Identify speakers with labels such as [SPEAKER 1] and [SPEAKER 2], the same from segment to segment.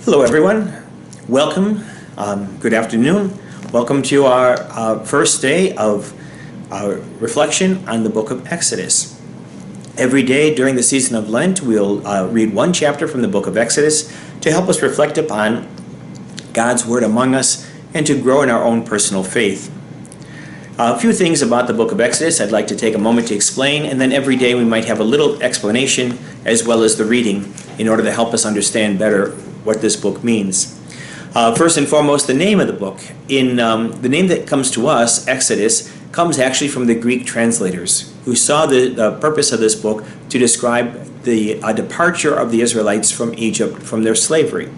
[SPEAKER 1] Hello everyone, welcome, good afternoon. Welcome to our first day of our reflection on the book of Exodus. Every day during the season of Lent we'll read one chapter from the book of Exodus to help us reflect upon God's word among us and to grow in our own personal faith. A few things about the book of Exodus I'd like to take a moment to explain, and then every day we might have a little explanation as well as the reading in order to help us understand better what this book means. First and foremost, the name of the book. The name that comes to us, Exodus, comes actually from the Greek translators who saw the purpose of this book to describe the departure of the Israelites from Egypt, from their slavery.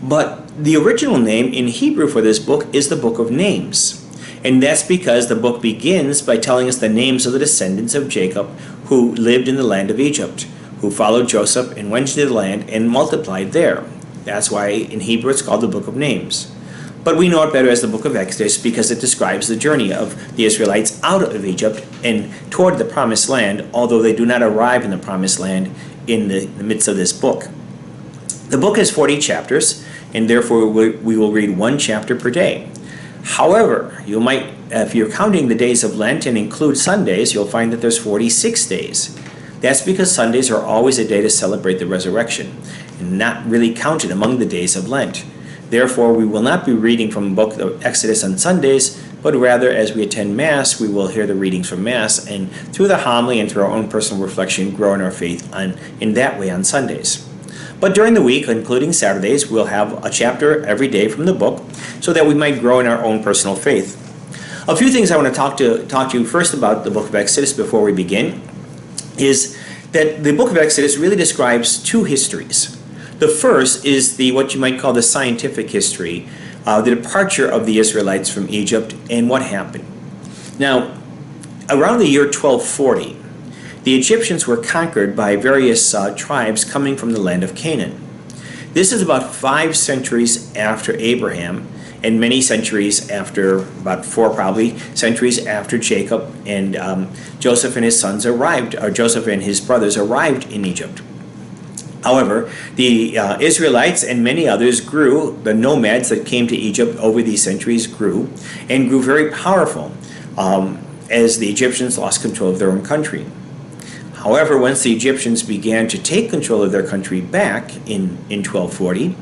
[SPEAKER 1] But the original name in Hebrew for this book is the Book of Names. And that's because the book begins by telling us the names of the descendants of Jacob who lived in the land of Egypt, who followed Joseph and went to the land and multiplied there. That's why in Hebrew it's called the Book of Names. But we know it better as the Book of Exodus because it describes the journey of the Israelites out of Egypt and toward the Promised Land, although they do not arrive in the Promised Land in the midst of this book. The book has 40 chapters, and therefore we will read one chapter per day. However, you might, if you're counting the days of Lent and include Sundays, you'll find that there's 46 days. That's because Sundays are always a day to celebrate the resurrection and not really counted among the days of Lent. Therefore, we will not be reading from the book of Exodus on Sundays, but rather as we attend Mass, we will hear the readings from Mass, and through the homily and through our own personal reflection, grow in our faith in that way on Sundays. But during the week, including Saturdays, we'll have a chapter every day from the book so that we might grow in our own personal faith. A few things I want to talk to you first about the book of Exodus before we begin is that the book of Exodus really describes two histories. The first is what you might call the scientific history, the departure of the Israelites from Egypt and what happened. Now, around the year 1240, the Egyptians were conquered by various tribes coming from the land of Canaan. This is about 5 centuries after Abraham and many centuries after, about 4 probably, centuries after Jacob and Joseph and his sons arrived, or Joseph and his brothers arrived in Egypt. However, the Israelites and many others grew. The nomads that came to Egypt over these centuries grew and grew very powerful as the Egyptians lost control of their own country. However, once the Egyptians began to take control of their country back in 1240,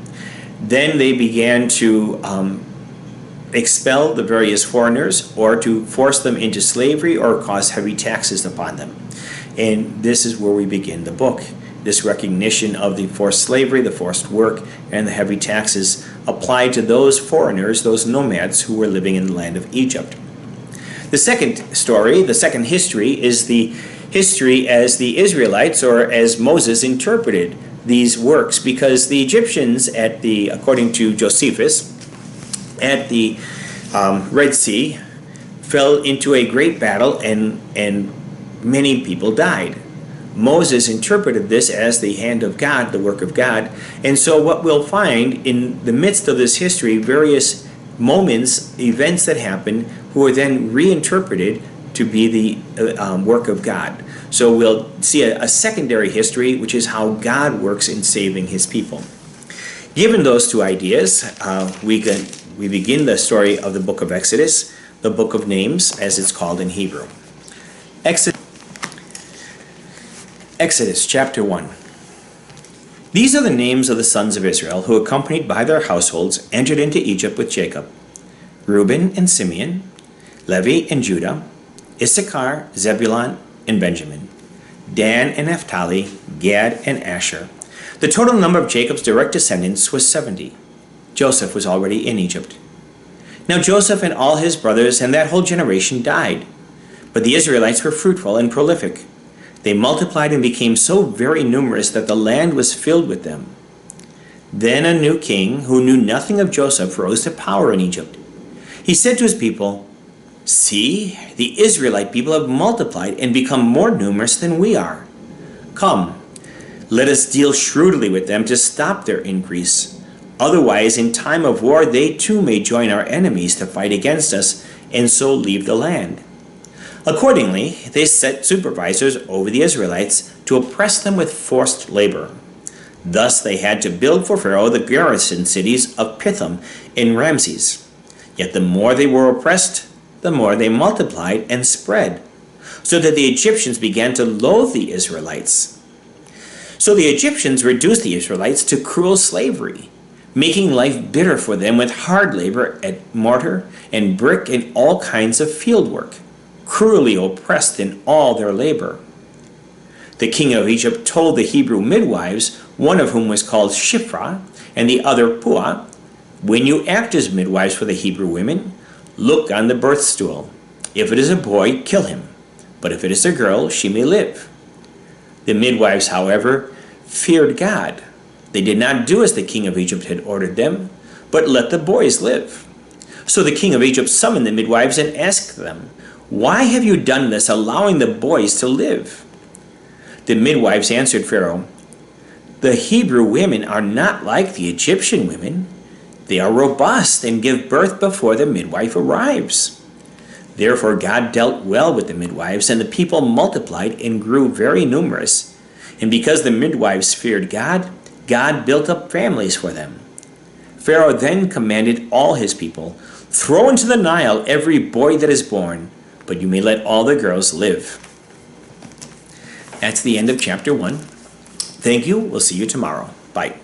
[SPEAKER 1] then they began to expel the various foreigners or to force them into slavery or cause heavy taxes upon them. And this is where we begin the book. This recognition of the forced slavery, the forced work, and the heavy taxes applied to those foreigners, those nomads who were living in the land of Egypt. The second story, the second history, is the history as the Israelites, or as Moses interpreted these works, because the Egyptians according to Josephus, at the Red Sea, fell into a great battle and many people died. Moses interpreted this as the hand of God, the work of God, and so what we'll find in the midst of this history, various moments, events that happened, who are then reinterpreted to be the work of God. So we'll see a secondary history, which is how God works in saving his people. Given those two ideas, we begin the story of the book of Exodus, the book of names, as it's called in Hebrew. Exodus chapter 1. These are the names of the sons of Israel who, accompanied by their households, entered into Egypt with Jacob: Reuben and Simeon, Levi and Judah, Issachar, Zebulun, and Benjamin, Dan and Naphtali, Gad and Asher. The total number of Jacob's direct descendants was 70. Joseph was already in Egypt. Now Joseph and all his brothers and that whole generation died, but the Israelites were fruitful and prolific. They multiplied and became so very numerous that the land was filled with them. Then a new king, who knew nothing of Joseph, rose to power in Egypt. He said to his people, "See, the Israelite people have multiplied and become more numerous than we are. Come, let us deal shrewdly with them to stop their increase. Otherwise, in time of war, they too may join our enemies to fight against us and so leave the land." Accordingly, they set supervisors over the Israelites to oppress them with forced labor. Thus they had to build for Pharaoh the garrison cities of Pithom and Ramses. Yet the more they were oppressed, the more they multiplied and spread, so that the Egyptians began to loathe the Israelites. So the Egyptians reduced the Israelites to cruel slavery, making life bitter for them with hard labor at mortar and brick and all kinds of field work, cruelly oppressed in all their labor. The king of Egypt told the Hebrew midwives, one of whom was called Shiphrah and the other Puah, "When you act as midwives for the Hebrew women, look on the birth stool. If it is a boy, kill him. But if it is a girl, she may live." The midwives, however, feared God. They did not do as the king of Egypt had ordered them, but let the boys live. So the king of Egypt summoned the midwives and asked them, "Why have you done this, allowing the boys to live?" The midwives answered Pharaoh, "The Hebrew women are not like the Egyptian women. They are robust and give birth before the midwife arrives." Therefore God dealt well with the midwives, and the people multiplied and grew very numerous. And because the midwives feared God, God built up families for them. Pharaoh then commanded all his people, "Throw into the Nile every boy that is born, but you may let all the girls live." That's the end of chapter 1. Thank you. We'll see you tomorrow. Bye.